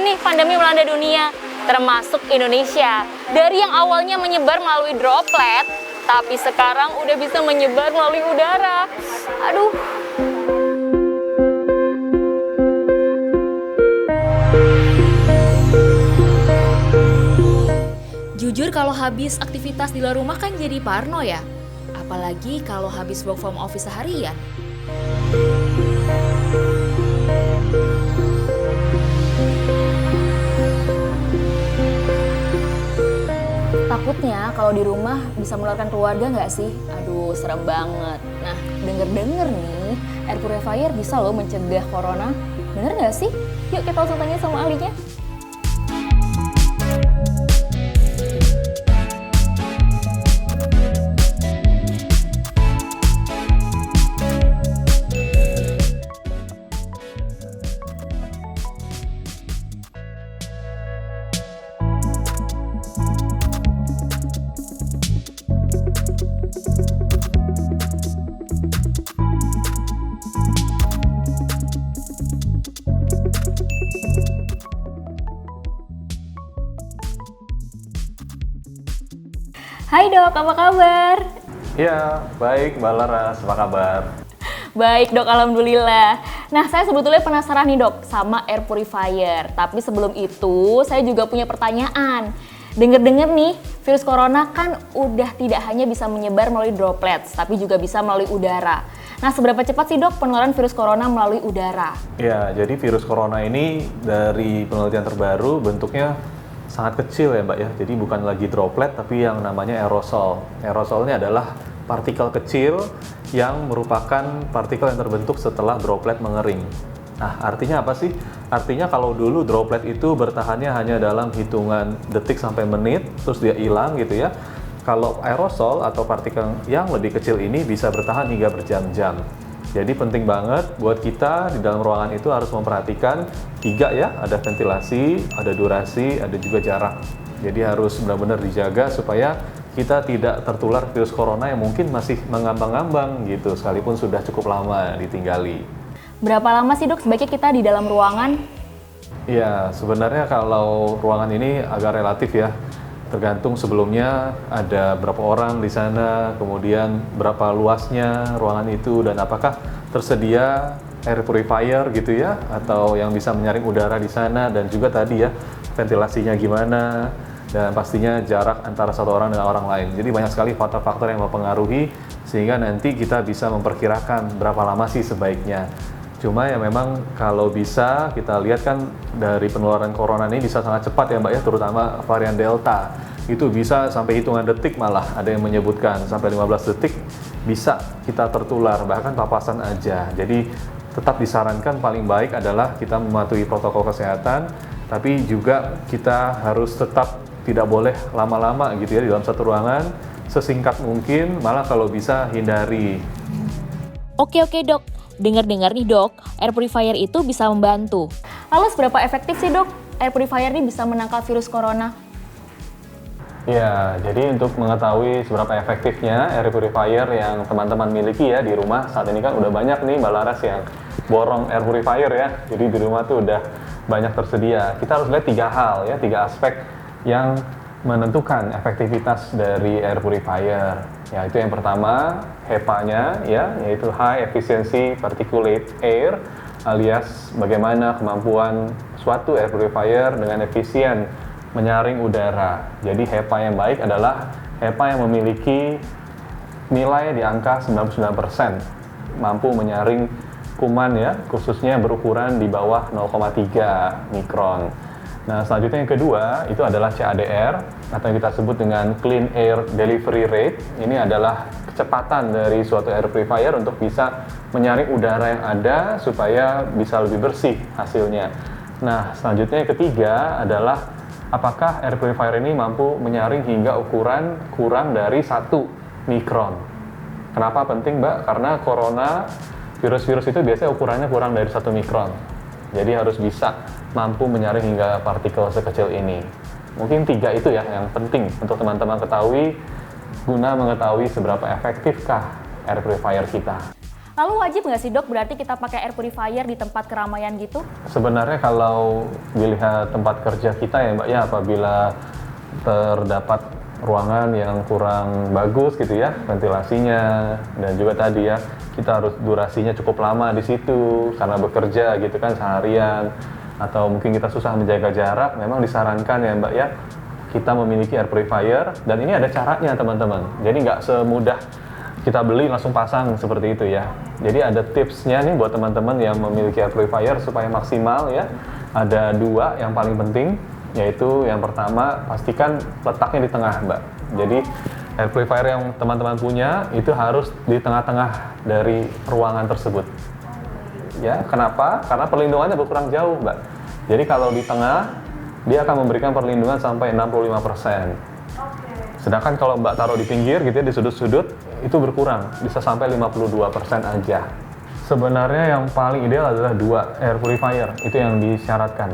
nih pandemi melanda dunia, termasuk Indonesia. Dari yang awalnya menyebar melalui droplet, tapi sekarang udah bisa menyebar melalui udara. Aduh. Jujur kalau habis aktivitas di luar rumah kan jadi parno ya. Apalagi kalau habis work from office seharian. Takutnya kalau di rumah bisa menularkan keluarga nggak sih? Aduh, serem banget. Nah, denger-denger nih, air purifier bisa loh mencegah corona. Bener nggak sih? Yuk kita langsung tanya sama ahlinya. Hai dok, apa kabar? Iya, baik Mbak Laras, apa kabar? Baik dok, alhamdulillah. Nah, saya sebetulnya penasaran nih dok sama air purifier. Tapi sebelum itu, saya juga punya pertanyaan. Dengar-dengar nih, virus corona kan udah tidak hanya bisa menyebar melalui droplets, tapi juga bisa melalui udara. Nah, seberapa cepat sih dok penularan virus corona melalui udara? Ya, jadi virus corona ini dari penelitian terbaru bentuknya sangat kecil ya Mbak ya. Jadi bukan lagi droplet tapi yang namanya aerosol. Aerosol ini adalah partikel kecil yang merupakan partikel yang terbentuk setelah droplet mengering. Nah, artinya apa sih? Artinya kalau dulu droplet itu bertahannya hanya dalam hitungan detik sampai menit, terus dia hilang gitu ya. Kalau aerosol atau partikel yang lebih kecil ini bisa bertahan hingga berjam-jam. Jadi penting banget buat kita di dalam ruangan itu harus memperhatikan 3 ya, ada ventilasi, ada durasi, ada juga jarak. Jadi harus benar-benar dijaga supaya kita tidak tertular virus corona yang mungkin masih mengambang-ambang gitu, sekalipun sudah cukup lama ditinggali. Berapa lama sih dok sebaiknya kita di dalam ruangan? Ya, sebenarnya kalau ruangan ini agak relatif ya. Tergantung sebelumnya ada berapa orang di sana, kemudian berapa luasnya ruangan itu, dan apakah tersedia air purifier gitu ya, atau yang bisa menyaring udara di sana, dan juga tadi ya ventilasinya gimana, dan pastinya jarak antara satu orang dengan orang lain. Jadi banyak sekali faktor-faktor yang mempengaruhi sehingga nanti kita bisa memperkirakan berapa lama sih sebaiknya. Cuma ya memang kalau bisa kita lihat kan dari penularan corona ini bisa sangat cepat ya Mbak ya, terutama varian Delta. Itu bisa sampai hitungan detik, malah ada yang menyebutkan sampai 15 detik bisa kita tertular, bahkan papasan aja. Jadi tetap disarankan paling baik adalah kita mematuhi protokol kesehatan, tapi juga kita harus tetap tidak boleh lama-lama gitu ya di dalam satu ruangan, sesingkat mungkin, malah kalau bisa hindari. Oke dok, dengar-dengar nih dok, air purifier itu bisa membantu. Lalu seberapa efektif sih dok air purifier ini bisa menangkal virus corona? Ya, jadi untuk mengetahui seberapa efektifnya air purifier yang teman-teman miliki ya di rumah, saat ini kan udah banyak nih Mbak Laras yang borong air purifier ya. Jadi di rumah tuh udah banyak tersedia. Kita harus lihat 3 hal ya, 3 aspek yang menentukan efektivitas dari air purifier. Yaitu yang pertama, HEPA-nya ya, yaitu High Efficiency Particulate Air, alias bagaimana kemampuan suatu air purifier dengan efisien menyaring udara. Jadi HEPA yang baik adalah HEPA yang memiliki nilai di angka 99%, mampu menyaring kuman ya, khususnya berukuran di bawah 0,3 mikron. Nah, selanjutnya yang kedua itu adalah CADR atau yang kita sebut dengan Clean Air Delivery Rate. Ini adalah kecepatan dari suatu air purifier untuk bisa menyaring udara yang ada supaya bisa lebih bersih hasilnya. Nah, selanjutnya yang ketiga adalah apakah air purifier ini mampu menyaring hingga ukuran kurang dari 1 mikron. Kenapa penting Mbak? Karena corona, virus-virus itu biasanya ukurannya kurang dari 1 mikron. Jadi harus bisa mampu menyaring hingga partikel sekecil ini. Mungkin 3 itu ya yang penting untuk teman-teman ketahui guna mengetahui seberapa efektifkah air purifier kita. Lalu wajib nggak sih dok berarti kita pakai air purifier di tempat keramaian gitu? Sebenarnya kalau dilihat tempat kerja kita ya Mbak ya, apabila terdapat ruangan yang kurang bagus gitu ya ventilasinya, dan juga tadi ya kita harus durasinya cukup lama di situ karena bekerja gitu kan seharian, atau mungkin kita susah menjaga jarak, memang disarankan ya Mbak ya kita memiliki air purifier. Dan ini ada caranya teman-teman, jadi nggak semudah kita beli langsung pasang seperti itu ya. Jadi ada tipsnya nih buat teman-teman yang memiliki air purifier supaya maksimal ya. Ada 2 yang paling penting, yaitu yang pertama pastikan letaknya di tengah Mbak. Jadi air purifier yang teman-teman punya itu harus di tengah-tengah dari ruangan tersebut. Ya, kenapa? Karena perlindungannya berkurang jauh Mbak. Jadi kalau di tengah dia akan memberikan perlindungan sampai 65%. Sedangkan kalau Mbak taruh di pinggir gitu ya, di sudut-sudut, itu berkurang, bisa sampai 52% aja. Sebenarnya yang paling ideal adalah 2 air purifier, itu yang disyaratkan.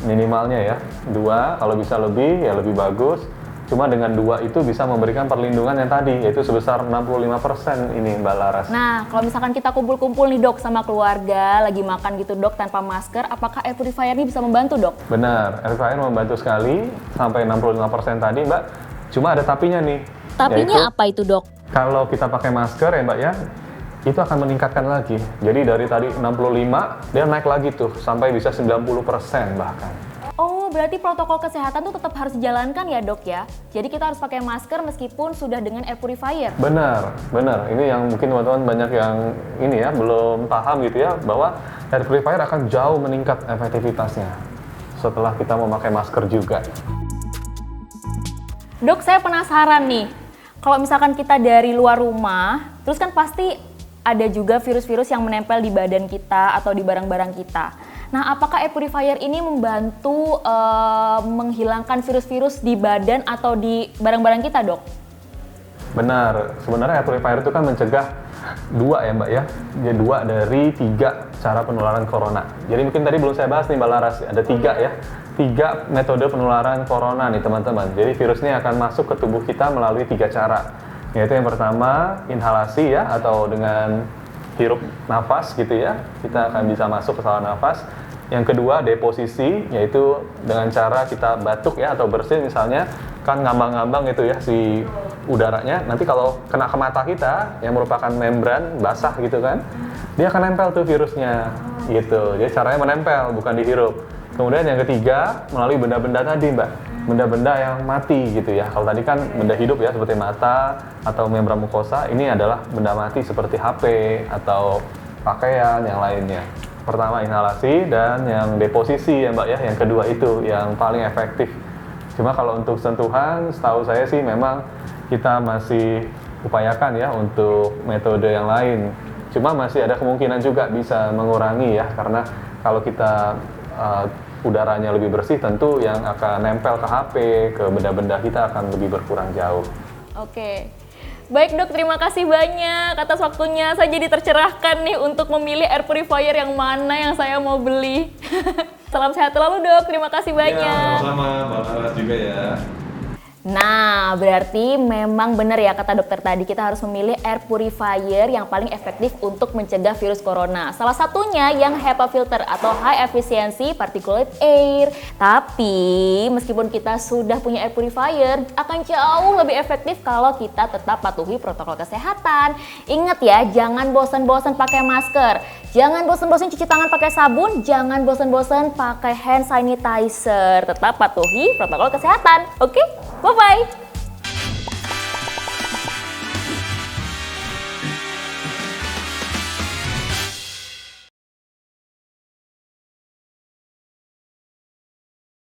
Minimalnya ya, 2, kalau bisa lebih ya lebih bagus. Cuma dengan 2 itu bisa memberikan perlindungan yang tadi, yaitu sebesar 65% ini Mbak Laras. Nah, kalau misalkan kita kumpul-kumpul nih dok sama keluarga, lagi makan gitu dok tanpa masker, apakah air purifier ini bisa membantu dok? Benar, air purifier membantu sekali, sampai 65% tadi Mbak. Cuma ada tapinya nih. Tapinya apa itu dok? Kalau kita pakai masker ya Mbak ya, itu akan meningkatkan lagi. Jadi dari tadi 65, dia naik lagi tuh, sampai bisa 90% bahkan. Oh, berarti protokol kesehatan tuh tetap harus dijalankan ya dok ya? Jadi kita harus pakai masker meskipun sudah dengan air purifier? Benar, benar. Ini yang mungkin teman-teman banyak yang ini ya, belum paham gitu ya, bahwa air purifier akan jauh meningkat efektivitasnya setelah kita memakai masker juga. Dok, saya penasaran nih, kalau misalkan kita dari luar rumah, terus kan pasti ada juga virus-virus yang menempel di badan kita atau di barang-barang kita. Nah, apakah air purifier ini membantu menghilangkan virus-virus di badan atau di barang-barang kita, dok? Benar, sebenarnya air purifier itu kan mencegah 2 ya Mbak ya, jadi 2 dari 3 cara penularan corona. Jadi mungkin tadi belum saya bahas nih Mbak Laras, ada 3 ya. 3 metode penularan corona nih teman-teman. Jadi virus ini akan masuk ke tubuh kita melalui 3 cara. Yaitu yang pertama inhalasi ya, atau dengan hirup nafas gitu ya. Kita akan bisa masuk ke saluran nafas. Yang kedua deposisi, yaitu dengan cara kita batuk ya atau bersin misalnya, kan ngambang-ngambang gitu ya si udaranya. Nanti kalau kena ke mata kita yang merupakan membran basah gitu kan, dia akan nempel tuh virusnya gitu. Jadi caranya menempel bukan dihirup. Kemudian yang ketiga, melalui benda-benda tadi Mbak, benda-benda yang mati gitu ya. Kalau tadi kan benda hidup ya, seperti mata atau membran mukosa, ini adalah benda mati seperti HP atau pakaian yang lainnya. Pertama inhalasi, dan yang deposisi ya Mbak ya, yang kedua itu yang paling efektif. Cuma kalau untuk sentuhan, setahu saya sih memang kita masih upayakan ya untuk metode yang lain. Cuma masih ada kemungkinan juga bisa mengurangi ya, karena kalau kita udaranya lebih bersih, tentu yang akan nempel ke HP, ke benda-benda kita akan lebih berkurang jauh. Oke. Baik dok, terima kasih banyak atas waktunya. Saya jadi tercerahkan nih untuk memilih air purifier yang mana yang saya mau beli. Salam sehat selalu dok, terima kasih banyak. Ya, sama-sama, Mbak Laras juga ya. Nah, berarti memang benar ya kata dokter tadi, kita harus memilih air purifier yang paling efektif untuk mencegah virus corona. Salah satunya yang HEPA filter atau High Efficiency Particulate Air. Tapi meskipun kita sudah punya air purifier, akan jauh lebih efektif kalau kita tetap patuhi protokol kesehatan. Ingat ya, jangan bosan-bosan pakai masker, jangan bosan-bosan cuci tangan pakai sabun, jangan bosan-bosan pakai hand sanitizer. Tetap patuhi protokol kesehatan. Oke? Bye-bye!